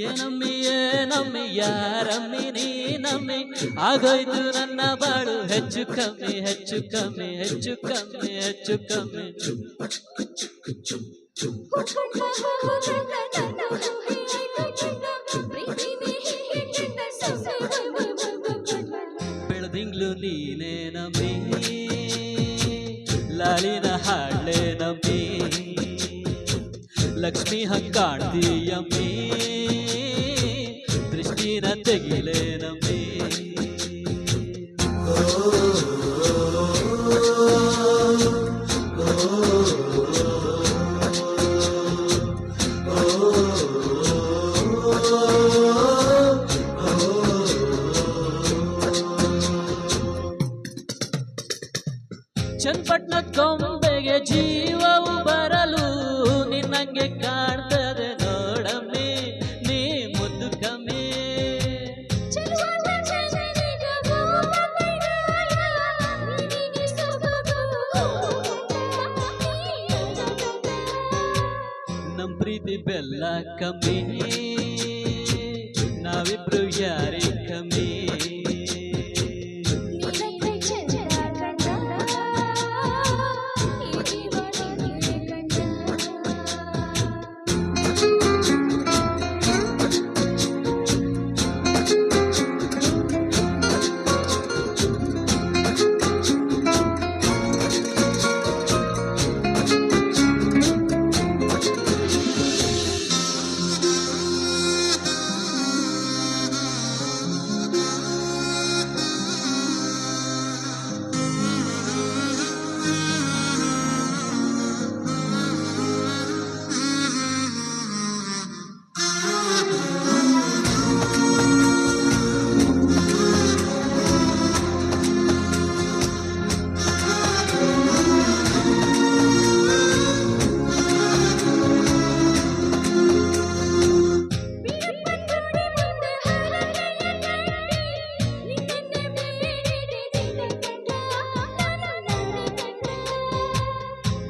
ಏನಮ್ಮಿ ಏನಮ್ಮಿ ಯಾರಮ್ಮಿ ನೀನಮ್ಮಿ ಆಗೋಯ್ತು ನನ್ನ ಬಾಳು ಹೆಚ್ಚು ಕಮ್ಮಿ ಹೆಚ್ಚು ಕಮ್ಮಿ ಹೆಚ್ಚು ಕಮ್ಮಿ ಹೆಚ್ಚು ಕಮ್ಮಿ ಬೆಳದಿಂಗ್ಳು ನೀನೇ ನಮ್ಮಿ ಲಾಲಿನ ಹಾಡ್ಲೆ ನಮ್ಮಿ ಲಕ್ಷ್ಮಿ ಹಂಗ ಕಾಣ್ತೀಯಮ್ಮಿ ದೃಷ್ಟಿನ ತೆಗಿಲೆ ನಮ್ಮಿ ಚನ್ನಪಟ್ಟಣ ಕೊಂಬೆಗೆ ಜೀವವು ಬರಲು ನಿನ್ನಂಗೆ ಕಾಣ್ತದೆ ನೋಡಮ್ಮಿ ನೀ ಮುದ್ದು ಕಮ್ಮಿ ನಮ್ ಪ್ರೀತಿ ಬೆಲ್ಲ ಕಮ್ಮಿ ನಾವಿಬ್ರು ಯಾರಿ ಕಮ್ಮಿ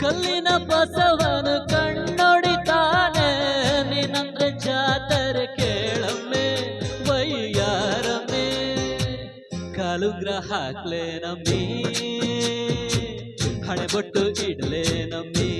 ಕಲ್ಲಿನ ಬಸವನು ಕಣ್ಣೊಡಿತಾನೆ ನೀನಂದ್ರೆ ಜಾತರೆ ಕೇಳಮ್ಮೆ ವೈಯಾರಮ್ಮೆ ಕಾಲುಗ್ರ ಹಾಕ್ಲೆ ನಮ್ಮಿ ಹಣೆ ಬೊಟ್ಟು ಇಡ್ಲೆ ನಮ್ಮಿ